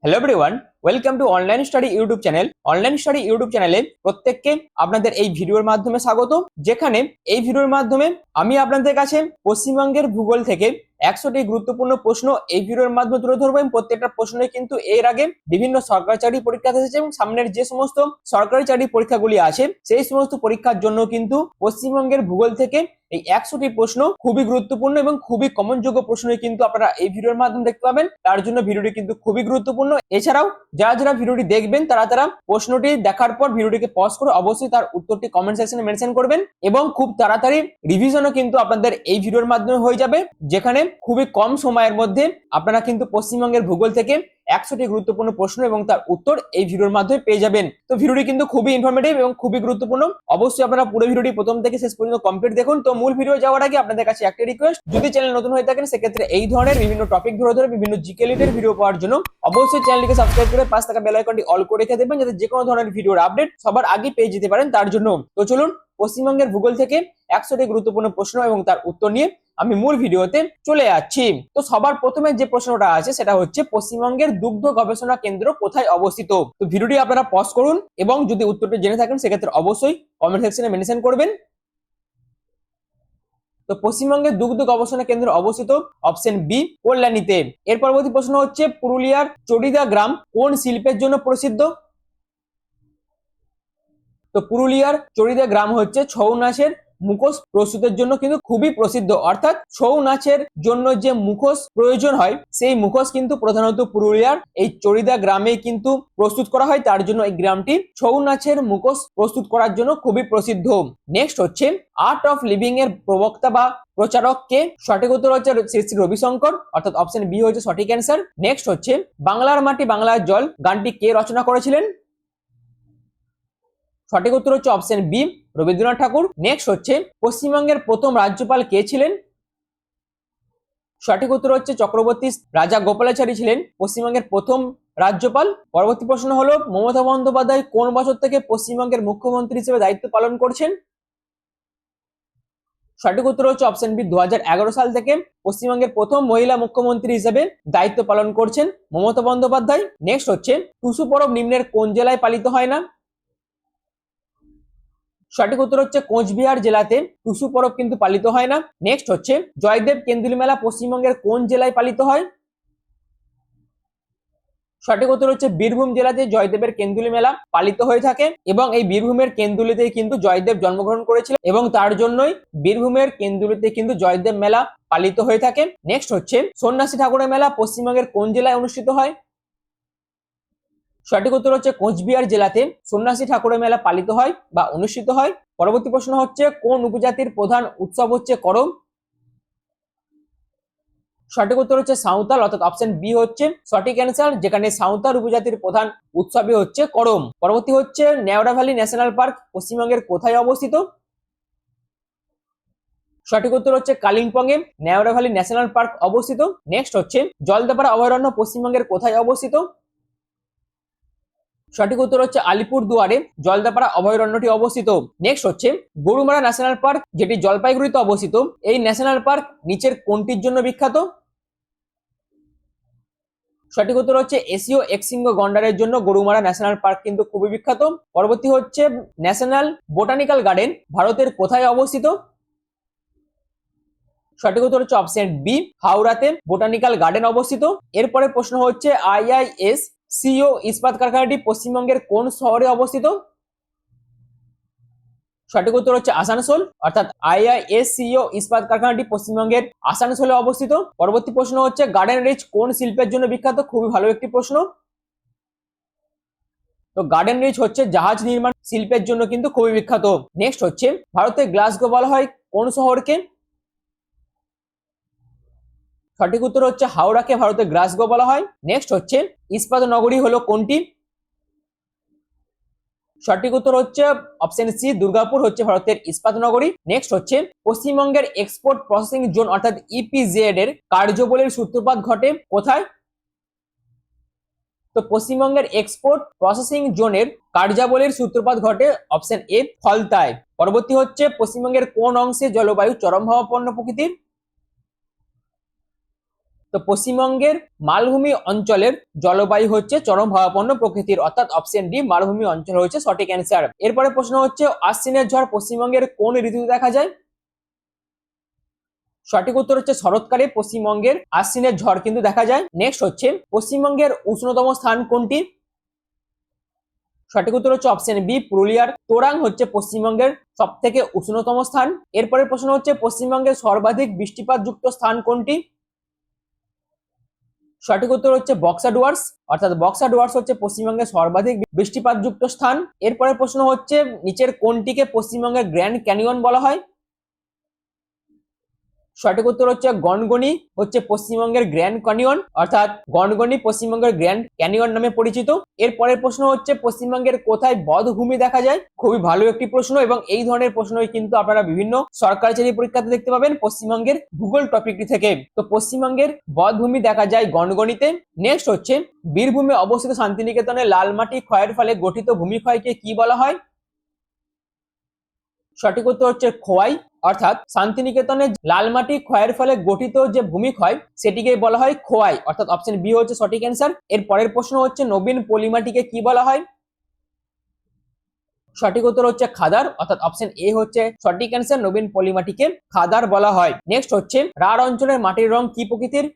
Hello everyone, welcome to online study YouTube channel. Online study YouTube চ্যানেলে প্রত্যেককে আপনাদের এই ভিডিওর মাধ্যমে স্বাগত, যেখানে এই ভিডিওর মাধ্যমে আমি আপনাদের কাছে পশ্চিমবঙ্গের ভূগোল থেকে 100টি গুরুত্বপূর্ণ প্রশ্ন এই ভিডিওর মাধ্যমে তুলে ধরবো। এবং প্রত্যেকটা প্রশ্নই কিন্তু এর আগে বিভিন্ন সরকারি চাকরি পরীক্ষা এসেছে এবং সামনের যে সমস্ত সরকারি চাকরি পরীক্ষাগুলি আছে সেই সমস্ত পরীক্ষার জন্য কিন্তু পশ্চিমবঙ্গের ভূগোল থেকে এই 100টি প্রশ্ন খুবই গুরুত্বপূর্ণ এবং খুবই কমনযোগ্য প্রশ্নই কিন্তু আপনারা এই ভিডিওর মাধ্যমে দেখতে পাবেন। তার জন্য ভিডিওটি কিন্তু খুবই গুরুত্বপূর্ণ। এছাড়াও যারা যারা ভিডিওটি দেখবেন তারা প্রশ্নটি দেখার পর ভিডিওটিকে পজ করে অবশ্যই তার উত্তরটি কমেন্ট সেকশনে মেনশন করবেন এবং খুব তাড়াতাড়ি রিভিশনও কিন্তু আপনাদের এই ভিডিওর মাধ্যমে হয়ে যাবে, যেখানে খুবই কম সময়ের মধ্যে আপনারা কিন্তু পশ্চিমবঙ্গের ভূগোল থেকে 100টি গুরুত্বপূর্ণ প্রশ্ন এবং তার উত্তর এই ভিডিওর মাধ্যমে পেয়ে যাবেন। তো ভিডিওটি কিন্তু খুবই ইনফরমেটিভ এবং খুবই গুরুত্বপূর্ণ। অবশ্যই আপনারা পুরো ভিডিওটি প্রথম থেকে শেষ পর্যন্ত কমপ্লিট দেখুন। তো মূল ভিডিও যাওয়ার আগে আপনাদের কাছে একটা রিকোয়েস্ট, যদি চ্যানেল নতুন হয়ে থাকেন সেক্ষেত্রে এই ধরনের বিভিন্ন টপিক ধরে বিভিন্ন জিকে রিলেটেড ভিডিও পাওয়ার জন্য অবশ্যই চ্যানেলটিকে সাবস্ক্রাইব করে পাশে থাকা বেল আইকনটি অল করে রেখে দেবেন, যাতে যে কোনো ধরনের ভিডিওর আপডেট সবার আগে পেয়ে যেতে পারেন তার জন্য। তো চলুন পশ্চিমবঙ্গের ভূগোল থেকে 100টি গুরুত্বপূর্ণ প্রশ্ন এবং তার উত্তর নিয়ে আমি মূল ভিডিওতে চলে যাচ্ছি। তো সবার প্রথমে যে প্রশ্নটা আছে সেটা হচ্ছে পশ্চিমবঙ্গের দুগ্ধ গবেষণা কেন্দ্র কোথায় অবস্থিত। তো ভিডিওটি আপনারা পজ করুন এবং যদি উত্তরটি জেনে থাকেন সেক্ষেত্রে অবশ্যই কমেন্ট সেকশনে মেনশন করবেন। তো পশ্চিমবঙ্গের দুগ্ধ গবেষণা কেন্দ্র অবস্থিত অপশন বি কল্যাণীতে। এর পরবর্তী প্রশ্ন হচ্ছে পুরুলিয়ার চড়িদা গ্রাম কোন শিল্পের জন্য প্রসিদ্ধ। তো পুরুলিয়ার চড়িদা গ্রাম হচ্ছে ছৌ নাচের মুখোশ প্রস্তুতের জন্য কিন্তু খুবই প্রসিদ্ধ। অর্থাৎ ছৌ নাচের জন্য যে মুখোশ প্রয়োজন হয় সেই মুখোশ কিন্তু প্রধানত পুরুলিয়ার এই চড়িদা গ্রামে কিন্তু প্রস্তুত করা হয়, তার জন্য এই গ্রামটি ছৌ নাচের মুখোশ প্রস্তুত করার জন্য খুবই প্রসিদ্ধ। নেক্সট হচ্ছে আর্ট অফ লিভিং এর প্রবক্তা বা প্রচারক কে। সঠিক উত্তর হচ্ছে শ্রী শ্রী রবিশঙ্কর, অর্থাৎ অপশন বি হচ্ছে সঠিক অ্যান্সার। নেক্সট হচ্ছে বাংলার মাটি বাংলার জল গানটি কে রচনা করেছিলেন। সঠিক উত্তর হচ্ছে অপশন বি রবীন্দ্রনাথ ঠাকুর। নেক্সট হচ্ছে পশ্চিমবঙ্গের প্রথম রাজ্যপাল কে ছিলেন। সঠিক উত্তর হচ্ছে চক্রবর্তী রাজা গোপালাচারী ছিলেন পশ্চিমবঙ্গের প্রথম রাজ্যপাল। পরবর্তী প্রশ্ন হলো মমতা বন্দ্যোপাধ্যায় কোন বছর থেকে পশ্চিমবঙ্গের মুখ্যমন্ত্রী হিসেবে দায়িত্ব পালন করছেন। সঠিক উত্তর হচ্ছে অপশন বি 2011 সাল থেকে পশ্চিমবঙ্গের প্রথম মহিলা মুখ্যমন্ত্রী হিসেবে দায়িত্ব পালন করছেন মমতা বন্দ্যোপাধ্যায়। নেক্সট হচ্ছে টুসু পরব নিম্নের কোন জেলায় পালিত হয় না। সঠিক উত্তর হচ্ছে কোচবিহার জেলাতে টুসু পরব কিন্তু পালিত হয় না। নেক্সট হচ্ছে জয়দেব কেন্দুলি মেলা পশ্চিমবঙ্গের কোন জেলায় পালিত হয়। সঠিক উত্তর হচ্ছে বীরভূম জেলাতে জয়দেবের কেন্দুলি মেলা পালিত হয়ে থাকে এবং এই বীরভূমের কেন্দুলিতে কিন্তু জয়দেব জন্মগ্রহণ করেছিলেন এবং তার জন্যই বীরভূমের কেন্দুলিতে কিন্তু জয়দেব মেলা পালিত হয়ে থাকে। নেক্সট হচ্ছে সন্ন্যাসী ঠাকুরের মেলা পশ্চিমবঙ্গের কোন জেলায় অনুষ্ঠিত হয়। সঠিক উত্তর হচ্ছে কোচবিহার জেলাতে সন্ন্যাসী ঠাকুরের মেলা পালিত হয় বা অনুষ্ঠিত হয়। পরবর্তী প্রশ্ন হচ্ছে কোন উপজাতির প্রধান উৎসব হচ্ছে করম। সঠিক উত্তর হচ্ছে সাঁওতাল, অর্থাৎ অপশন বি হচ্ছে সঠিক অ্যান্সার, যেখানে সাঁওতাল উপজাতির প্রধান উৎসবই হচ্ছে করম। পরবর্তী হচ্ছে নেওড়া ভ্যালি ন্যাশনাল পার্ক পশ্চিমবঙ্গের কোথায় অবস্থিত। সঠিক উত্তর হচ্ছে কালিম্পং এ নেওড়া ভ্যালি ন্যাশনাল পার্ক অবস্থিত। নেক্সট হচ্ছে জলদাপাড়া অভয়ারণ্য পশ্চিমবঙ্গের কোথায় অবস্থিত। সঠিক উত্তর হচ্ছে আলিপুরদুয়ারে জলদাপাড়া অভয়ারণ্যটি অবস্থিত। নেক্সট হচ্ছে গরুমারা ন্যাশনাল পার্ক, যেটি জলপাইগুড়িতে অবস্থিত। এই ন্যাশনাল পার্ক নিচের কোনটির জন্য বিখ্যাত। সঠিক উত্তর হচ্ছে এশীয় এক্সিঙ্গ গন্ডারের জন্য গরুমারা ন্যাশনাল পার্ক কিন্তু খুবই বিখ্যাত। পরবর্তী হচ্ছে ন্যাশনাল বোটানিক্যাল গার্ডেন ভারতের কোথায় অবস্থিত। সঠিক উত্তর হচ্ছে অপশন বি হাওড়াতে বোটানিক্যাল গার্ডেন অবস্থিত। এরপরে প্রশ্ন হচ্ছে আইআইএস সিও ইস্পাত কারখানাটি পশ্চিমবঙ্গের কোন শহরে অবস্থিত। সঠিক উত্তর হচ্ছে আসানসোল, অর্থাৎ আইআইএসসিও ইস্পাত কারখানাটি পশ্চিমবঙ্গের আসানসোলে অবস্থিত। পরবর্তী প্রশ্ন হচ্ছে গার্ডেন রিচ কোন শিল্পের জন্য বিখ্যাত। খুবই ভালো একটি প্রশ্ন। তো গার্ডেন রিচ হচ্ছে জাহাজ নির্মাণ শিল্পের জন্য কিন্তু খুবই বিখ্যাত। নেক্সট হচ্ছে ভারতের গ্লাসগো বলা হয় কোন শহরকে। সঠিক উত্তর হচ্ছে হাওড়াকে ভারতের গ্লাসগো বলা হয়। নেক্সট হচ্ছে ইস্পাত নগরী হলো কোনটি। সঠিক উত্তর হচ্ছে অপশন সি দুর্গাপুর হচ্ছে ভারতের ইস্পাত নগরী। নেক্সট হচ্ছে পশ্চিমবঙ্গের এক্সপোর্ট প্রসেসিং জোন অর্থাৎ ইপিজেড এর কার্যবলীর সূত্রপাত ঘটে কোথায়। তো পশ্চিমবঙ্গের এক্সপোর্ট প্রসেসিং জোনের কার্যাবলীর সূত্রপাত ঘটে অপশন এ ফলতায়। পরবর্তী হচ্ছে পশ্চিমবঙ্গের কোন অংশে জলবায়ু চরমভাবাপন্ন প্রকৃতির। তো পশ্চিমবঙ্গের মালভূমি অঞ্চলের জলবায়ু হচ্ছে চরম ভাবাপন্ন প্রকৃতির, অর্থাৎ অপশন ডি মালভূমি অঞ্চল হচ্ছে সঠিক অ্যান্সার। এরপরে প্রশ্ন হচ্ছে আশ্বিনের ঝড় পশ্চিমবঙ্গের কোন ঋতুতে দেখা যায়? সঠিক উত্তর হচ্ছে শরৎকালে পশ্চিমবঙ্গের আশ্বিনের ঝড় কিন্তু দেখা যায়। নেক্সট হচ্ছে পশ্চিমবঙ্গের উষ্ণতম স্থান কোনটি? সঠিক উত্তর হচ্ছে অপশন বি পুরুলিয়ার তোরাং হচ্ছে পশ্চিমবঙ্গের সব থেকে উষ্ণতম স্থান। এরপরে প্রশ্ন হচ্ছে পশ্চিমবঙ্গের সর্বাধিক বৃষ্টিপাত যুক্ত স্থান কোনটি? সঠিক উত্তর হচ্ছে বক্সা ডুয়ার্স, অর্থাৎ বক্সা ডুয়ার্স হচ্ছে পশ্চিমবঙ্গের সর্বাধিক বৃষ্টিপাত যুক্ত স্থান। এরপরে প্রশ্ন হচ্ছে নিচের কোনটিকে পশ্চিমবঙ্গের গ্র্যান্ড ক্যানিয়ন বলা হয়? সঠিক উত্তর হচ্ছে গনগনি হচ্ছে পশ্চিমবঙ্গের গ্র্যান্ড ক্যানিয়ন, অর্থাৎ গনগনি পশ্চিমবঙ্গের গ্র্যান্ড ক্যানিয়ন নামে পরিচিত। এরপরের প্রশ্ন হচ্ছে পশ্চিমবঙ্গের কোথায় বধ্যভূমি দেখা যায়? খুবই ভালো একটি প্রশ্ন, এবং এই ধরনের প্রশ্নই কিন্তু আপনারা বিভিন্ন সরকারি চাকরি পরীক্ষাতে দেখতে পাবেন পশ্চিমবঙ্গের ভূগোল টপিকটি থেকে। তো পশ্চিমবঙ্গের বধ্যভূমি দেখা যায় গনগনিতে। নেক্সট হচ্ছে বীরভূমে অবস্থিত শান্তিনিকেতনে লাল মাটি ক্ষয়ের ফলে গঠিত ভূমিক্ষয়কে কি বলা হয়? সঠিক উত্তর হচ্ছে খোয়াই, অর্থাৎ শান্তিনিকেতনে লালমাটি ক্ষয়ের ফলে গঠিত যে ভূমিক্ষয় সেটিকে বলা হয় খোয়াই, অর্থাৎ অপশন বি হচ্ছে সঠিক অ্যান্সার। এর পরের প্রশ্ন হচ্ছে নবীন পলিমাটিকে কি বলা হয়? সঠিক উত্তর হচ্ছে খাদার, অর্থাৎ অপশন এ হচ্ছে সঠিক অ্যান্সার, নবীন পলিমাটিকে খাদার বলা হয়। নেক্সট হচ্ছে রাঢ় অঞ্চলের মাটির রং কি প্রকৃতির?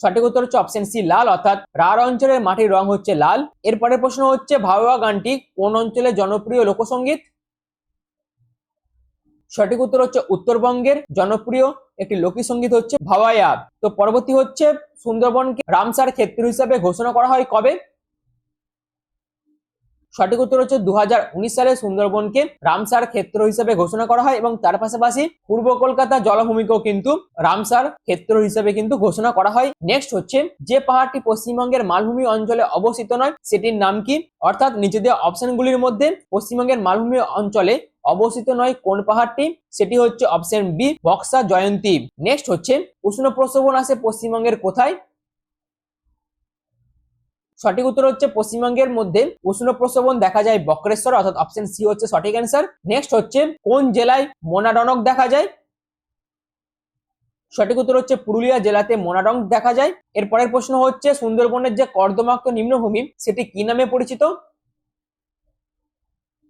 সঠিক উত্তর হচ্ছে অপশন সি লাল, অর্থাৎ রাঢ় অঞ্চলের মাটির রং হচ্ছে লাল। এরপরে প্রশ্ন হচ্ছে ভাওয়া গানটি কোন অঞ্চলের জনপ্রিয় লোকসঙ্গীত? সঠিক উত্তর হচ্ছে উত্তরবঙ্গের জনপ্রিয় একটি লোকসঙ্গীত হচ্ছে ভাওয়াইয়া। তো পরবর্তী হচ্ছে সুন্দরবনকে রামসার ক্ষেত্র হিসাবে ঘোষণা করা হয় কবে? সঠিক উত্তর হচ্ছে 2019 সালে সুন্দরবনকে রামসার ক্ষেত্র হিসেবে ঘোষণা করা হয়, এবং তার পাশাপাশি পূর্ব কলকাতা জলভূমিকেও কিন্তু রামসার ক্ষেত্র হিসেবে কিন্তু ঘোষণা করা হয়। নেক্সট হচ্ছে যে পাহাড়টি পশ্চিমবঙ্গের মালভূমি অঞ্চলে অবস্থিত নয় সেটির নাম কি? অর্থাৎ নিচে দেওয়া অপশনগুলির মধ্যে পশ্চিমবঙ্গের মালভূমি অঞ্চলে অবস্থিত নয় কোন পাহাড়টি? সেটি হচ্ছে অপশন বি বক্সা জয়ন্তী। নেক্সট হচ্ছে উষ্ণ প্রস্রবণ আসে পশ্চিমবঙ্গের কোথায়? সঠিক উত্তর হচ্ছে পশ্চিমবঙ্গের মধ্যে উষ্ণ প্রস্রবণ দেখা যায় বক্রেশ্বর, অর্থাৎ অপশন সি হচ্ছে সঠিক অ্যান্সার। নেক্সট হচ্ছে কোন জেলায় মোনাডনক দেখা যায়? সঠিক উত্তর হচ্ছে পুরুলিয়া জেলাতে মোনাডং দেখা যায়। এর পরের প্রশ্ন হচ্ছে সুন্দরবনের যে কর্দমাক্ত নিম্নভূমি সেটি কি নামে পরিচিত?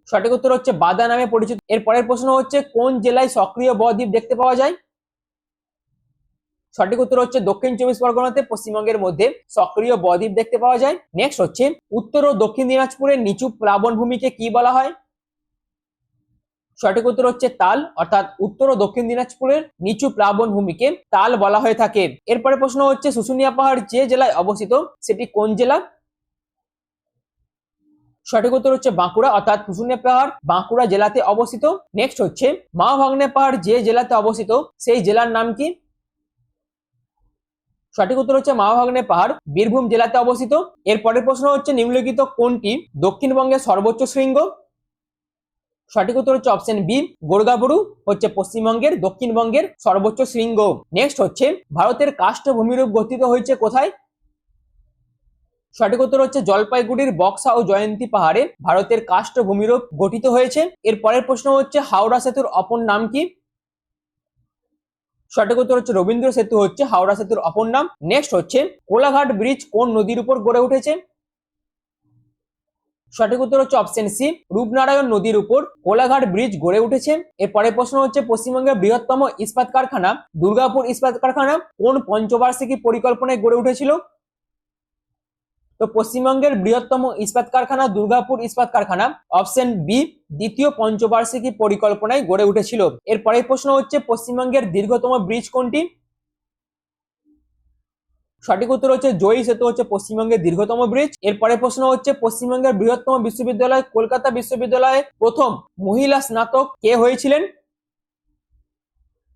সঠিক উত্তর হচ্ছে বাদা নামে পরিচিত। এর পরের প্রশ্ন হচ্ছে কোন জেলায় সক্রিয় বদ্বীপ দেখতে পাওয়া যায়? সঠিক উত্তর হচ্ছে দক্ষিণ চব্বিশ পরগনাতে পশ্চিমবঙ্গের মধ্যে সক্রিয় বদ্বীপ দেখতে পাওয়া যায়। নেক্সট হচ্ছে উত্তর ও দক্ষিণ দিনাজপুরের নিচু প্লাবন ভূমিকে কি বলা হয়? সঠিক উত্তর হচ্ছে তাল, অর্থাৎ উত্তর ও দক্ষিণ দিনাজপুরের নিচু প্লাবন ভূমিকে তাল বলা হয়ে থাকে। এরপরে প্রশ্ন হচ্ছে শুশুনিয়া পাহাড় যে জেলায় অবস্থিত সেটি কোন জেলা? সঠিক উত্তর হচ্ছে বাঁকুড়া, অর্থাৎ শুশুনিয়া পাহাড় বাঁকুড়া জেলাতে অবস্থিত। নেক্সট হচ্ছে মা ভাগ্নে পাহাড় যে জেলাতে অবস্থিত সেই জেলার নাম কি? সঠিক উত্তর হচ্ছে মা ভাগ্নে পাহাড় বীরভূম জেলাতে অবস্থিত। এর পরের প্রশ্ন হচ্ছে নিম্নলিখিত কোনটি দক্ষিণবঙ্গের সর্বোচ্চ শৃঙ্গ? সঠিক উত্তর হচ্ছে অপশন বি গোর্গাবুরু হচ্ছে পশ্চিমবঙ্গের দক্ষিণবঙ্গের সর্বোচ্চ শৃঙ্গ। নেক্সট হচ্ছে ভারতের কাষ্ঠ ভূমিরূপ গঠিত হয়েছে কোথায়? সঠিক উত্তর হচ্ছে জলপাইগুড়ির বক্সা ও জয়ন্তী পাহাড়ে ভারতের কাষ্ঠ ভূমিরূপ গঠিত হয়েছে। এর পরের প্রশ্ন হচ্ছে হাওড়া সেতুর অপর নাম কি? সঠিক উত্তর হচ্ছে রবীন্দ্র সেতু হচ্ছে হাওড়া সেতুর অপর নাম। নেক্সট হচ্ছে কোলাঘাট ব্রিজ কোন নদীর উপর গড়ে উঠেছে? সঠিক উত্তর হচ্ছে অপশন সি রূপনারায়ণ নদীর উপর কোলাঘাট ব্রিজ গড়ে উঠেছে। এর পরের প্রশ্ন হচ্ছে পশ্চিমবঙ্গের বৃহত্তম ইস্পাত কারখানা দুর্গাপুর ইস্পাত কারখানা কোন পঞ্চবার্ষিকী পরিকল্পনায় গড়ে উঠেছিল? তো পশ্চিমবঙ্গের বৃহত্তম ইস্পাত কারখানা দুর্গাপুর ইস্পাত কারখানা অপশন বি দ্বিতীয় পঞ্চবার্ষিকী পরিকল্পনায় গড়ে উঠেছিল। এর পরের প্রশ্ন হচ্ছে পশ্চিমবঙ্গের দীর্ঘতম ব্রিজ কোনটি? সঠিক উত্তর হচ্ছে জয়ী সেতু হচ্ছে পশ্চিমবঙ্গের দীর্ঘতম ব্রিজ। এরপরে প্রশ্ন হচ্ছে পশ্চিমবঙ্গের বৃহত্তম বিশ্ববিদ্যালয় কলকাতা বিশ্ববিদ্যালয়ে প্রথম মহিলা স্নাতক কে হয়েছিলেন?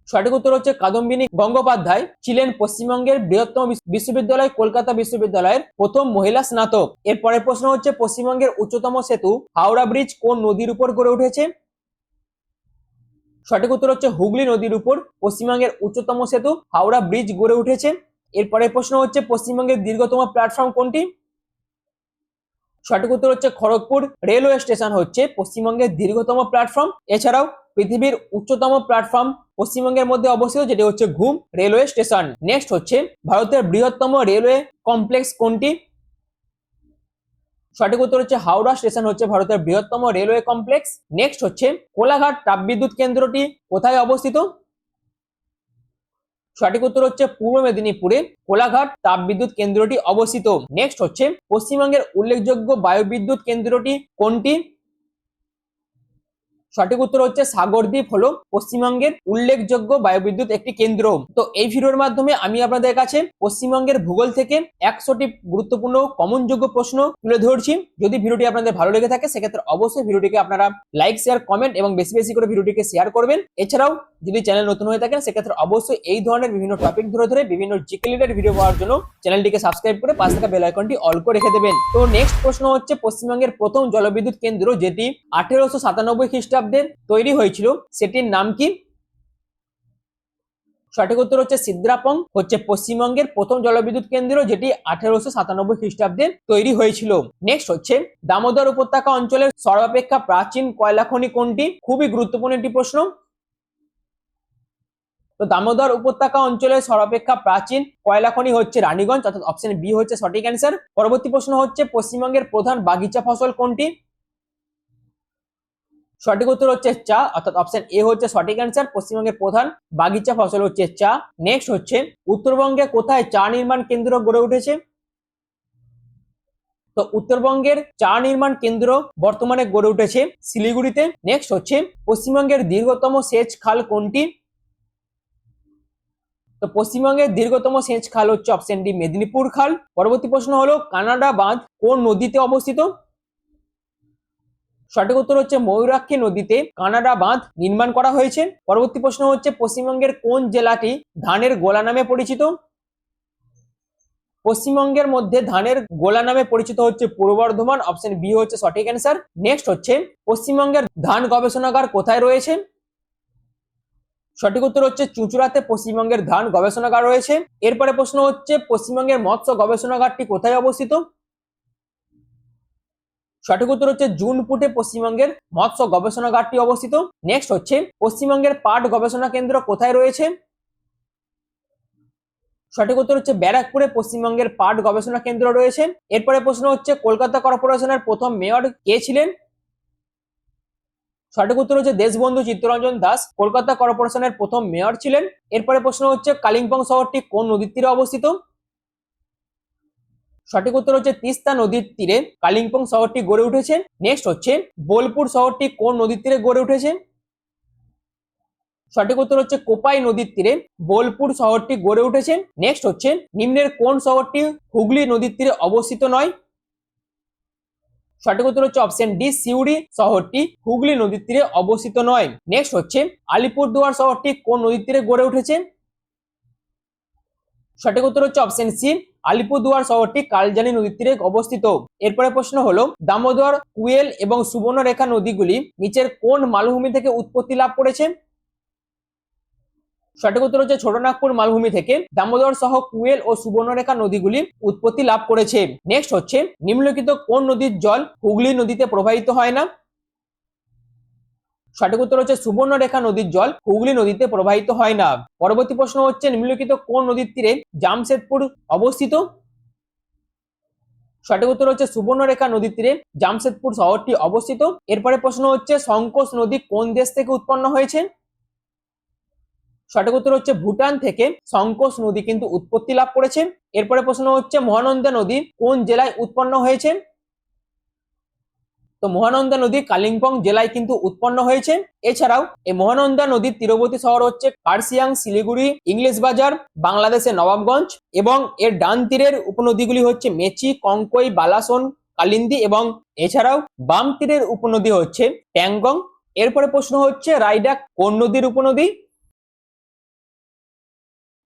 সঠিক উত্তর হচ্ছে কাদম্বিনী গঙ্গোপাধ্যায় ছিলেন পশ্চিমবঙ্গের বৃহত্তম বিশ্ববিদ্যালয় কলকাতা বিশ্ববিদ্যালয়ের প্রথম মহিলা স্নাতক। এরপরের প্রশ্ন হচ্ছে পশ্চিমবঙ্গের উচ্চতম সেতু হাওড়া ব্রিজ কোন নদীর উপর গড়ে উঠেছে? সঠিক উত্তর হচ্ছে হুগলি নদীর উপর পশ্চিমবঙ্গের উচ্চতম সেতু হাওড়া ব্রিজ গড়ে উঠেছে। এরপরের প্রশ্ন হচ্ছে পশ্চিমবঙ্গের দীর্ঘতম প্ল্যাটফর্ম কোনটি? সঠিক উত্তর হচ্ছে খড়গপুর রেলওয়ে স্টেশন হচ্ছে পশ্চিমবঙ্গের দীর্ঘতম প্ল্যাটফর্ম। এছাড়াও পৃথিবীর উচ্চতম প্ল্যাটফর্ম পশ্চিমবঙ্গের মধ্যে অবস্থিত, যেটি হচ্ছে ঘুম রেলওয়ে স্টেশন। নেক্সট হচ্ছে ভারতের বৃহত্তম রেলওয়ে কমপ্লেক্স কোনটি? সঠিক উত্তর হচ্ছে হাওড়া স্টেশন হচ্ছে ভারতের বৃহত্তম রেলওয়ে কমপ্লেক্স। নেক্সট হচ্ছে কোলাঘাট তাপবিদ্যুৎ কেন্দ্রটি কোথায় অবস্থিত? সঠিক উত্তর হচ্ছে পূর্ব মেদিনীপুরে কোলাঘাট তাপবিদ্যুৎ কেন্দ্রটি অবস্থিত। নেক্সট হচ্ছে পশ্চিমবঙ্গের উল্লেখযোগ্য বায়ুবিদ্যুৎ কেন্দ্রটি কোনটি? সঠিক উত্তর হচ্ছে সাগরদ্বীপ হলো পশ্চিমবঙ্গের উল্লেখযোগ্য বায়ুবিদ্যুৎ একটি কেন্দ্র। তো এই ভিডিওর মাধ্যমে আমি আপনাদের কাছে পশ্চিমবঙ্গের ভূগোল থেকে 100টি গুরুত্বপূর্ণ কমনযোগ্য প্রশ্ন তুলে ধরছি। যদি ভিডিওটি আপনাদের ভালো লেগে থাকে সেক্ষেত্রে অবশ্যই ভিডিওটিকে আপনারা লাইক, শেয়ার, কমেন্ট এবং বেশি বেশি করে ভিডিওটিকে শেয়ার করবেন। এছাড়াও যদি চ্যানেল নতুন হয়ে থাকেন সেক্ষেত্রে অবশ্যই এই ধরনের বিভিন্ন টপিক ধরে ধরে বিভিন্ন জিকে রিলেটেড ভিডিও পাওয়ার জন্য চ্যানেলটিকে সাবস্ক্রাইব করে পাশে থাকা বেল আইকনটি অল করে রেখে দেবেন। তো নেক্সট প্রশ্ন হচ্ছে পশ্চিমবঙ্গের প্রথম জলবিদ্যুৎ কেন্দ্র যেটি 1897 খ্রিস্টাব্দে তৈরি হয়েছিল সেটির নাম কি? সঠিক উত্তর হচ্ছে সিদ্রাপং হচ্ছে পশ্চিমবঙ্গের প্রথম জলবিদ্যুৎ কেন্দ্র, যেটি 1897 খ্রিস্টাব্দে তৈরি হয়েছিল। নেক্সট হচ্ছে দামোদর উপত্যকা অঞ্চলের সর্বাপেক্ষা প্রাচীন কয়লা খনি কোনটি? খুবই গুরুত্বপূর্ণ একটি প্রশ্ন। তো দামোদর উপত্যকা অঞ্চলের সর্বাপেক্ষা প্রাচীন কয়লা খনি হচ্ছে রানীগঞ্জ, অর্থাৎ অপশন বি হচ্ছে সঠিক অ্যান্সার। পরবর্তী প্রশ্ন হচ্ছে পশ্চিমবঙ্গের প্রধান বাগিচা ফসল কোনটি? সঠিক উত্তর হচ্ছে চা, অর্থাৎ অপশন এ হচ্ছে সঠিক অ্যান্সার। পশ্চিমবঙ্গের প্রধান বাগিচা ফসল হচ্ছে চা। নেক্সট হচ্ছে উত্তরবঙ্গে কোথায় চা নির্মাণ কেন্দ্র গড়ে উঠেছে? তো উত্তরবঙ্গের চা নির্মাণ কেন্দ্র বর্তমানে গড়ে উঠেছে শিলিগুড়িতে। নেক্সট হচ্ছে পশ্চিমবঙ্গের দীর্ঘতম সেচ খাল কোনটি? তো পশ্চিমবঙ্গের দীর্ঘতম সেচ খাল হচ্ছে অপশন ডি মেদিনীপুর খাল। পরবর্তী প্রশ্ন হলো কানাডা বাঁধ কোন নদীতে অবস্থিত? সঠিক উত্তর হচ্ছে ময়ূরাক্ষী নদীতে কানাডা বাঁধ নির্মাণ করা হয়েছে। পরবর্তী প্রশ্ন হচ্ছে পশ্চিমবঙ্গের কোন জেলাটি ধানের গোলা নামে পরিচিত? পশ্চিমবঙ্গের মধ্যে ধানের গোলা নামে পরিচিত হচ্ছে পূর্ব বর্ধমান, অপশন বি হচ্ছে সঠিক অ্যান্সার। নেক্সট হচ্ছে পশ্চিমবঙ্গের ধান গবেষণাগার কোথায় রয়েছে? সঠিক উত্তর হচ্ছে চুঁচুড়াতে পশ্চিমবঙ্গের ধান গবেষণাগার রয়েছে। এরপরে প্রশ্ন হচ্ছে পশ্চিমবঙ্গের মৎস্য গবেষণাগারটি কোথায় অবস্থিত? সঠিক উত্তর হচ্ছে জুনপুটে পশ্চিমবঙ্গের মৎস্য গবেষণাগারটি অবস্থিত। নেক্সট হচ্ছে পশ্চিমবঙ্গের পাট গবেষণা কেন্দ্র কোথায় রয়েছে? সঠিক উত্তর হচ্ছে ব্যারাকপুরে পশ্চিমবঙ্গের পাট গবেষণা কেন্দ্র রয়েছে। এরপরে প্রশ্ন হচ্ছে কলকাতা কর্পোরেশনের প্রথম মেয়র কে ছিলেন? সঠিক উত্তর হচ্ছে দেশবন্ধু চিত্তরঞ্জন দাস কলকাতা কর্পোরেশনের প্রথম মেয়র ছিলেন। এরপরে প্রশ্ন হচ্ছে কালিম্পং শহরটি কোন নদীর তীরে অবস্থিত? সঠিক উত্তর হচ্ছে তিস্তা নদীর তীরে কালিম্পং শহরটি গড়ে উঠেছে। নেক্সট হচ্ছে বোলপুর শহরটি কোন নদীর তীরে গড়ে উঠেছে? সঠিক উত্তর হচ্ছে কোপাই নদীর তীরে বোলপুর শহরটি গড়ে উঠেছে। নেক্সট হচ্ছে নিম্নের কোন শহরটি হুগলি নদীর তীরে অবস্থিত নয়? সঠিক উত্তর হচ্ছে অপশন ডি সিউড়ি শহরটি হুগলি নদীর তীরে অবস্থিত নয়। নেক্সট হচ্ছে আলিপুরদুয়ার শহরটি কোন নদীর তীরে গড়ে উঠেছে? সঠিক উত্তর হচ্ছে অপশন সি আলিপুরদুয়ার শহরটি কালজানি নদীর তীরে অবস্থিত। এরপরে প্রশ্ন হলো দামোদর, কুয়েল এবং সুবর্ণরেখা নদীগুলি নিচের কোন মালভূমি থেকে উৎপত্তি লাভ করেছে? সঠিক উত্তর হচ্ছে ছোটনাগপুর মালভূমি থেকে দামোদর সহ কুয়েল ও সুবর্ণরেখা নদীগুলি উৎপত্তি লাভ করেছে। নেক্সট হচ্ছে নিম্নলিখিত কোন নদীর জল হুগলি নদীতে প্রবাহিত হয় না? সঠিক উত্তর হচ্ছে সুবর্ণরেখা নদীর জল হুগলি নদীতে প্রবাহিত হয় না। পরবর্তী প্রশ্ন হচ্ছে নিম্নলিখিত কোন নদীর তীরে জামশেদপুর অবস্থিত? সঠিক উত্তর হচ্ছে সুবর্ণরেখা নদীর তীরে জামশেদপুর শহরটি অবস্থিত। এরপরে প্রশ্ন হচ্ছে সংকোচ নদী কোন দেশ থেকে উৎপন্ন হয়েছে? সঠিক উত্তর হচ্ছে ভুটান থেকে সংকোচ নদী কিন্তু উৎপত্তি লাভ করেছে। এরপরে প্রশ্ন হচ্ছে মহানন্দা নদী কোন জেলায় উৎপন্ন হয়েছে? তো মহানন্দা নদী কালিম্পং জেলায় কিন্তু উৎপন্ন হয়েছে। এছাড়াও এই মহানন্দা নদীর তীরবর্তী শহর হচ্ছে কার্শিয়াং, শিলিগুড়ি, ইংলিশ বাজার, বাংলাদেশের নবাবগঞ্জ এবং এর ডান তীরের উপনদীগুলি হচ্ছে মেচি, কঙ্কই, বালাসন, কালিন্দী এবং এছাড়াও বাম তীরের উপনদী হচ্ছে ট্যাংগং। এরপরে প্রশ্ন হচ্ছে রাইডাক কোন নদীর উপনদী?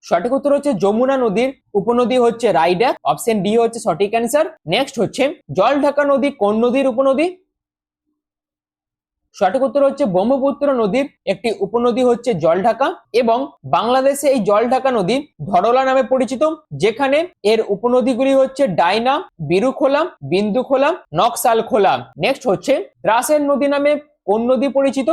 সঠিক উত্তর হচ্ছে যমুনা নদীর উপনদী হচ্ছে রাইডাক, অপশন ডি হচ্ছে সঠিক অ্যান্সার। নেক্সট হচ্ছে জলঢাকা নদী কোন নদীর উপনদী? সঠিক উত্তর হচ্ছে ব্রহ্মপুত্র নদীর একটি উপনদী হচ্ছে জলঢাকা এবং বাংলাদেশে এই জলঢাকা নদী ধরলা নামে পরিচিত, যেখানে এর উপনদীগুলি হচ্ছে ডাইনা, বিরুখোলা, বিন্দুখোলা, নকশালখোলা। নেক্সট হচ্ছে রাসের নদী নামে কোন নদী পরিচিত?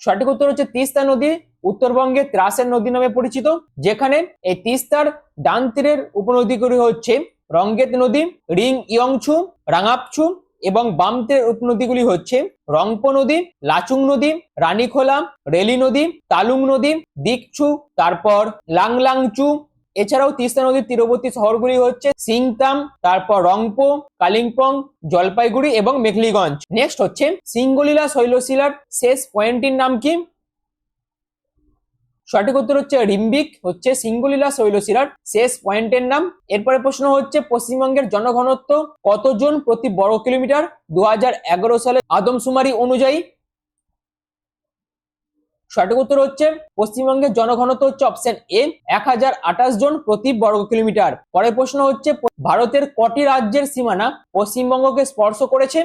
সঠিক উত্তর হচ্ছে তিস্তা নদী উত্তরবঙ্গের ত্রাসের নদী নামে পরিচিত, যেখানে এই তিস্তার ডান তীরের উপনদীগুলি হচ্ছে রঙ্গেত নদী, রিং ইয়ংছু, রাঙাপছু এবং বাম তীরের উপনদীগুলি হচ্ছে রংপো নদী, লাচুং নদী, রানীখোলা, রেলি নদী, তালুং নদী, দিকছু, তারপর লাংলাংচু। এছাড়াও তিস্তা নদীর তীরবর্তী শহরগুলি হচ্ছে সিংতাম, তারপর রংপো, কালিম্পং, জলপাইগুড়ি এবং মেঘলিগঞ্জ। নেক্সট হচ্ছে সিঙ্গলীলা শৈলশিলার শেষ পয়েন্টটির নাম কি? সঠিক উত্তর হচ্ছে রিম্বিক হচ্ছে সিঙ্গলীলা শৈলশিলার শেষ পয়েন্টের নাম। এরপরে প্রশ্ন হচ্ছে পশ্চিমবঙ্গের জনঘনত্ব কতজন প্রতি বর্গ কিলোমিটার 2011 সালে আদমশুমারি অনুযায়ী? সঠিক উত্তর হচ্ছে পশ্চিমবঙ্গের জনঘনত্ব হচ্ছে অপশন এ 1028 জন প্রতি বর্গ কিলোমিটার। পরের প্রশ্ন হচ্ছে ভারতের কটি রাজ্যের সীমানা পশ্চিমবঙ্গকে স্পর্শ করেছে?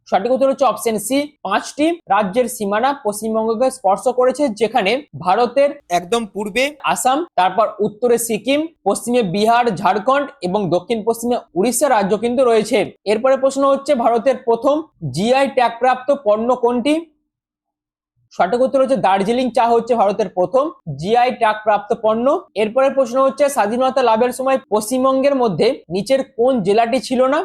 সঠিক উত্তর হচ্ছে অপশন সি 5টি রাজ্যের সীমানা পশ্চিমবঙ্গকে স্পর্শ করেছে, যেখানে ভারতের একদম পূর্বে আসাম, তারপর উত্তরে সিকিম, পশ্চিমে বিহার, ঝাড়খণ্ড এবং দক্ষিণ পশ্চিমে উড়িষ্যা রাজ্য কিন্তু রয়েছে। এরপরে প্রশ্ন হচ্ছে ভারতের প্রথম জিআই ট্যাগ প্রাপ্ত পণ্য কোনটি? সঠিক উত্তর হচ্ছে দার্জিলিং চা হচ্ছে ভারতের প্রথম জিআই ট্যাগ প্রাপ্ত পণ্য। এরপরের প্রশ্ন হচ্ছে স্বাধীনতা লাভের সময় পশ্চিমবঙ্গের মধ্যে নিচের কোন জেলাটি ছিল না?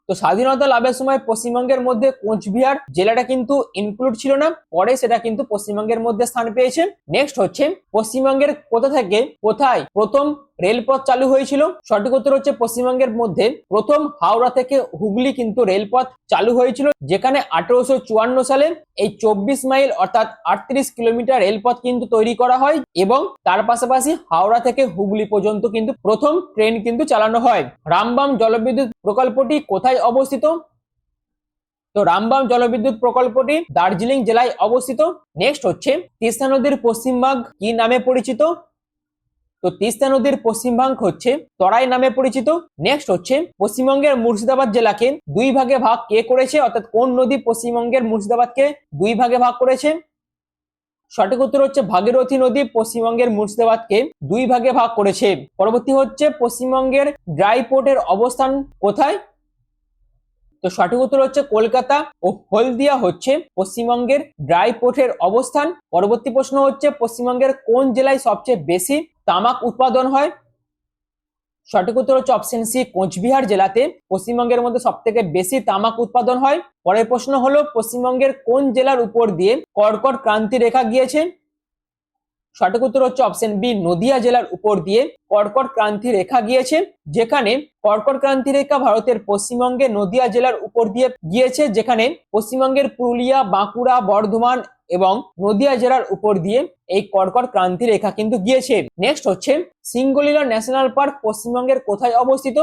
তো স্বাধীনতা লাভের সময় পশ্চিমবঙ্গের মধ্যে কোচবিহার জেলাটা কিন্তু ইনক্লুড ছিল না, পরে সেটা কিন্তু পশ্চিমবঙ্গের মধ্যে স্থান পেয়েছে। নেক্সট হচ্ছে পশ্চিমবঙ্গের কোথা থেকে কোথায় প্রথম রেলপথ চালু হয়েছিল? সঠিক উত্তর হচ্ছে পশ্চিমবঙ্গের মধ্যে প্রথম হাওড়া থেকে হুগলি কিন্তু রেলপথ চালু হয়েছিল, যেখানে 1854 সালে এই 24 মাইল অর্থাৎ 38 কিলোমিটার রেলপথ কিন্তু তৈরি করা হয় এবং তার পাশাপাশি হাওড়া থেকে হুগলি পর্যন্ত কিন্তু প্রথম ট্রেন কিন্তু চালানো হয়। রামবাম জলবিদ্যুৎ প্রকল্পটি কোথায় অবস্থিত? তো রামবাম জলবিদ্যুৎ প্রকল্পটি দার্জিলিং জেলায় অবস্থিত। নেক্সট হচ্ছে তিস্তা নদীর পশ্চিম ভাগ কি নামে পরিচিত? তো তিস্তা নদীর পশ্চিম ভাগ হচ্ছে তরাই নামে পরিচিত। নেক্সট হচ্ছে পশ্চিমবঙ্গের মুর্শিদাবাদ জেলাকে দুই ভাগে ভাগ কে করেছে, অর্থাৎ কোন নদী পশ্চিমবঙ্গের মুর্শিদাবাদকে দুই ভাগে ভাগ করেছে? সঠিক উত্তর হচ্ছে ভাগীরথী নদী পশ্চিমবঙ্গের মুর্শিদাবাদকে দুই ভাগে ভাগ করেছে। পরবর্তী হচ্ছে পশ্চিমবঙ্গের ড্রাই পোর্টের অবস্থান কোথায়? তো সঠিক উত্তর হচ্ছে কলকাতা ও হলদিয়া হচ্ছে পশ্চিমবঙ্গের ড্রাই পোর্টের অবস্থান। পরবর্তী প্রশ্ন হচ্ছে পশ্চিমবঙ্গের কোন জেলায় সবচেয়ে বেশি তামাক উৎপাদন হয়? সঠিক উত্তর হচ্ছে অপশন সি কোচবিহার জেলাতে পশ্চিমবঙ্গের মধ্যে সব থেকে বেশি তামাক উৎপাদন হয়। পরের প্রশ্ন হলো পশ্চিমবঙ্গের কোন জেলার উপর দিয়ে কর্কট ক্রান্তি রেখা গিয়েছে? সঠিক উত্তর হচ্ছে অপশন বি নদিয়া জেলার উপর দিয়ে কর্কট ক্রান্তি রেখা গিয়েছে, যেখানে কর্কট ক্রান্তি রেখা ভারতের পশ্চিমবঙ্গের নদিয়া জেলার উপর দিয়ে গিয়েছে, যেখানে পশ্চিমবঙ্গের পুরুলিয়া, বাঁকুড়া, বর্ধমান এবং নদিয়া জেলার উপর দিয়ে এই কর্কট ক্রান্তি রেখা কিন্তু গিয়েছে। নেক্সট হচ্ছে সিঙ্গলীলা ন্যাশনাল পার্ক পশ্চিমবঙ্গের কোথায় অবস্থিত?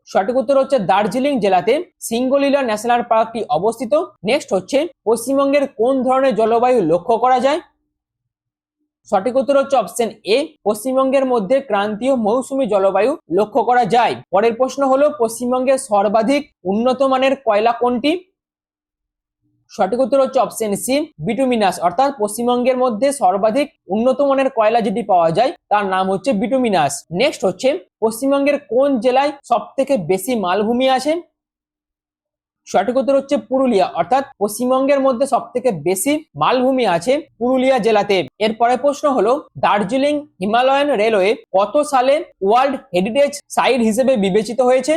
সঠিক উত্তর হচ্ছে দার্জিলিং জেলাতে সিঙ্গলীলা ন্যাশনাল পার্কটি অবস্থিত। নেক্সট হচ্ছে পশ্চিমবঙ্গের কোন ধরনের জলবায়ু লক্ষ্য করা যায়? সঠিক উত্তর হচ্ছে অপশন এ পশ্চিমবঙ্গের মধ্যে ক্রান্তীয় মৌসুমী জলবায়ু লক্ষ্য করা যায়। পরের প্রশ্ন হলো পশ্চিমবঙ্গের সর্বাধিক উন্নত মানের কয়লা কোনটি? সঠিক উত্তর হচ্ছে অপশন সি বিটুমিনাস, অর্থাৎ পশ্চিমবঙ্গের মধ্যে সর্বাধিক উন্নত মানের কয়লা যেটি পাওয়া যায় তার নাম হচ্ছে বিটুমিনাস। নেক্সট হচ্ছে পশ্চিমবঙ্গের কোন জেলায় সব থেকে বেশি মালভূমি আছে? সঠিক উত্তর হচ্ছে পুরুলিয়া, অর্থাৎ পশ্চিমবঙ্গের মধ্যে সব থেকে বেশি মালভূমি আছে পুরুলিয়া জেলাতে। এর পরের প্রশ্ন হলো দার্জিলিং হিমালয়ান রেলওয়ে কত সালে ওয়ার্ল্ড হেরিটেজ সাইট হিসেবে বিবেচিত হয়েছে?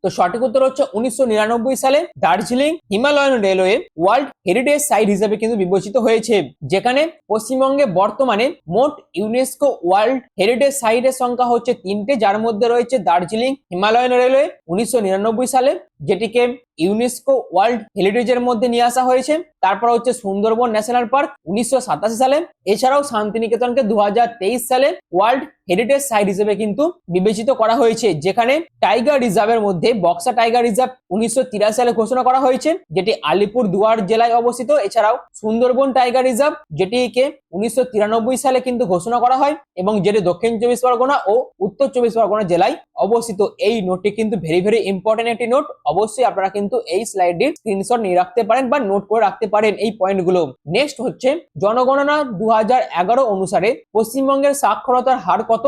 তো সঠিক উত্তর হচ্ছে 1999 সালে Darjeeling Himalayan railway world heritage site হিসেবে কিন্তু বিবেচিত হয়েছে, যেখানে পশ্চিমবঙ্গে বর্তমানে মোট ইউনেস্কো ওয়ার্ল্ড হেরিটেজ সাইটের সংখ্যা হচ্ছে 3টে, যার মধ্যে রয়েছে দার্জিলিং হিমালয়ান রেলওয়ে 1999 সালে, যেটিকে ইউনেস্কো ওয়ার্ল্ড হেরিটেজের মধ্যে নিয়ে আসা হয়েছে। তারপর হচ্ছে সুন্দরবন ন্যাশনাল পার্ক 1987 সালে। এছাড়াও শান্তিনিকেতনকে 2023 সালে ওয়ার্ল্ড হেরিটেজ সাইট হিসেবে কিন্তু বিবেচিত করা হয়েছে, যেখানে টাইগার রিজার্ভের মধ্যে বক্সা টাইগার রিজার্ভ 1983 সালে ঘোষণা করা হয়েছে, যেটি আলিপুর দুয়ার জেলায় অবস্থিত। এছাড়াও সুন্দরবন টাইগার রিজার্ভ যেটিকে 1993 সালে কিন্তু ঘোষণা করা হয় এবং যেটি দক্ষিণ 24 পরগনা ও উত্তর 24 পরগনা জেলায় অবস্থিত। এই নোটটি কিন্তু ভেরি ইম্পর্টেন্ট একটি নোট, অবশ্যই আপনারা কিন্তু এই স্লাইডটির স্ক্রিনশট নিয়ে রাখতে পারেন বা নোট করে রাখতে পারেন এই পয়েন্টগুলো। নেক্সট হচ্ছে জনগণনা 2011 অনুসারে পশ্চিমবঙ্গের সাক্ষরতার হার কত?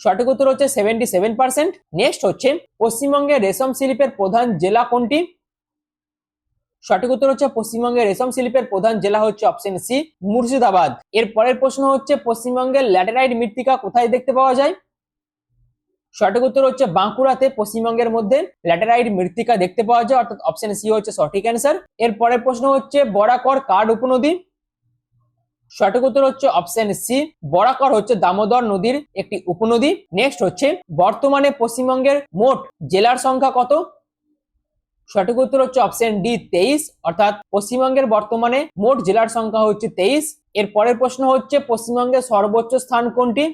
সঠিক উত্তর হচ্ছে 77%। নেক্সট হচ্ছে পশ্চিমবঙ্গের রেশম শিল্পের প্রধান জেলা কোনটি? সঠিক উত্তর হচ্ছে পশ্চিমবঙ্গের রেশম শিল্পের প্রধান জেলা হচ্ছে অপশন সি মুর্শিদাবাদ। এর পরের প্রশ্ন হচ্ছে পশ্চিমবঙ্গের ল্যাটেরাইট মৃত্তিকা কোথায় দেখতে পাওয়া যায়? সঠিক উত্তর হচ্ছে বাঁকুড়াতে পশ্চিমবঙ্গের মধ্যে ল্যাটেরাইট মৃত্তিকা দেখতে পাওয়া যায়, অর্থাৎ অপশন সি হচ্ছে সঠিক অ্যান্সার। এর পরের প্রশ্ন হচ্ছে বরাকর কার উপনদী? সঠিক উত্তর হচ্ছে অপশন সি বরাকর হচ্ছে দামোদর নদীর একটি উপনদী। নেক্সট হচ্ছে বর্তমানে পশ্চিমবঙ্গের মোট জেলার সংখ্যা কত? সঠিক উত্তর হচ্ছে অপশন ডি 23, অর্থাৎ পশ্চিমবঙ্গের বর্তমানে মোট জেলার সংখ্যা হচ্ছে 23। এর পরের প্রশ্ন হচ্ছে পশ্চিমবঙ্গের সর্বোচ্চ স্থান কোনটি?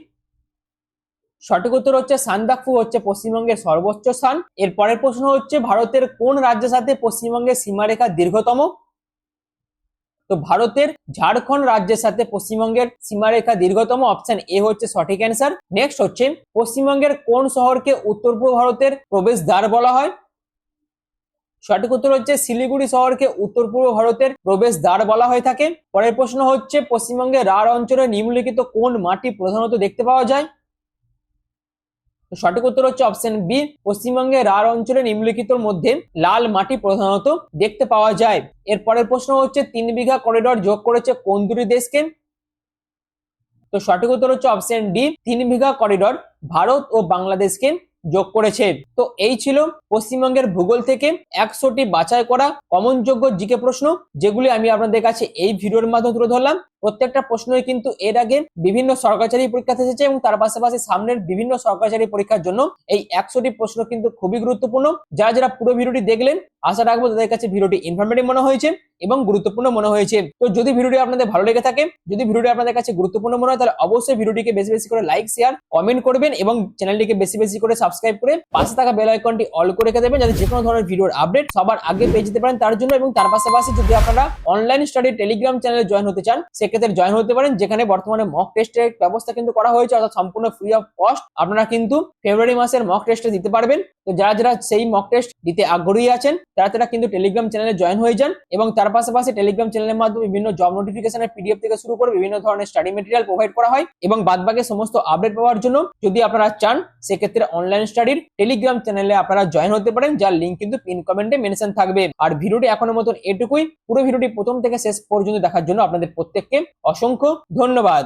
সঠিক উত্তর হচ্ছে সান্দাকফু হচ্ছে পশ্চিমবঙ্গের সর্বোচ্চ স্থান। এর পরের প্রশ্ন হচ্ছে ভারতের কোন রাজ্যের সাথে পশ্চিমবঙ্গের সীমারেখা দীর্ঘতম? তো ভারতের ঝাড়খণ্ড রাজ্যের সাথে পশ্চিমবঙ্গের সীমারেখা দীর্ঘতম, অপশন এ হচ্ছে সঠিক অ্যান্সার। নেক্সট হচ্ছে পশ্চিমবঙ্গের কোন শহরকে উত্তর পূর্ব ভারতের প্রবেশদ্বার বলা হয়? সঠিক উত্তর হচ্ছে শিলিগুড়ি শহরকে উত্তর পূর্ব ভারতের প্রবেশদ্বার বলা হয়ে থাকে। পরের প্রশ্ন হচ্ছে পশ্চিমবঙ্গের রাঢ় অঞ্চলে নিম্নলিখিত কোন মাটি প্রধানত দেখতে পাওয়া যায়? সঠিক উত্তর হচ্ছে অপশন বি পশ্চিমবঙ্গের রাঢ় অঞ্চলে নিম্নলিখিতর মধ্যে লাল মাটি প্রধানত দেখতে পাওয়া যায়। এর পরের প্রশ্ন হচ্ছে 3 বিঘা করিডোর যোগ করেছে কোন দুটি দেশকে? তো সঠিক উত্তর হচ্ছে অপশন ডি 3 বিঘা করিডোর ভারত ও বাংলাদেশকে যোগ করেছে। তো এই ছিল পশ্চিমবঙ্গের ভূগোল থেকে 100টি বাছাই করা কমনযোগ্য জিকে প্রশ্ন, যেগুলি আমি আপনাদের কাছে এই ভিডিওর মাধ্যমে তুলে ধরলাম। প্রত্যেকটা প্রশ্নই কিন্তু এর আগে বিভিন্ন সরকারি পরীক্ষাতে এসেছে এবং তার পাশাপাশি সামনের বিভিন্ন সরকারি পরীক্ষার জন্য এই 100টি প্রশ্ন কিন্তু খুবই গুরুত্বপূর্ণ। যারা যারা পুরো ভিডিওটি দেখলেন, আশা রাখবো তাদের কাছে ভিডিওটি ইনফরমেটিভ মনে হয়েছে এবং গুরুত্বপূর্ণ মনে হয়েছে। তো যদি ভিডিওটি আপনাদের ভালো লেগে থাকে, যদি ভিডিওটি আপনাদের কাছে গুরুত্বপূর্ণ মনে হয়, তাহলে অবশ্যই ভিডিওটিকে বেশি বেশি করে লাইক, শেয়ার, কমেন্ট করবেন এবং চ্যানেলটিকে বেশি বেশি করে সাবস্ক্রাইব করে পাশে থাকা বেল আইকনটি অল করে রেখে দেবেন, যাতে যে কোনো ধরনের ভিডিওর আপডেট সবার আগে পেয়ে যেতে পারেন তার জন্য। এবং তার পাশাপাশি যদি আপনারা অনলাইন স্টাডি টেলিগ্রাম চ্যানেলে জয়েন হতে চান, সেক্ষেত্রে জয়েন হতে পারেন, যেখানে বর্তমানে মক টেস্টের ব্যবস্থা কিন্তু করা হয়েছে, অর্থাৎ সম্পূর্ণ ফ্রি অফ কস্ট আপনারা কিন্তু ফেব্রুয়ারি মাসের মক টেস্টে দিতে পারবেন। তো যারা যারা সেই মক টেস্ট দিতে আগ্রহী আছেন, তারা কিন্তু টেলিগ্রাম চ্যানেলে জয়েন হয়ে যান। এবং তার পাশাপাশি টেলিগ্রাম চ্যানেলের মাধ্যমে বিভিন্ন জব নোটিফিকেশনের পিডিএফ থেকে শুরু করে বিভিন্ন ধরনের স্টাডি মেটেরিয়াল প্রোভাইড করা হয়। এবং বাদবাকি সমস্ত আপডেট পাওয়ার জন্য যদি আপনারা চান, সেক্ষেত্রে অনলাইন স্টাডির টেলিগ্রাম চ্যানেলে আপনারা জয়েন হতে পারেন, যার লিঙ্ক কিন্তু পিন কমেন্টে মেনশন থাকবে। আর ভিডিওটি এখনো মতন এটুকুই। পুরো ভিডিওটি প্রথম থেকে শেষ পর্যন্ত দেখার জন্য আপনাদের প্রত্যেককে অসংখ্য ধন্যবাদ।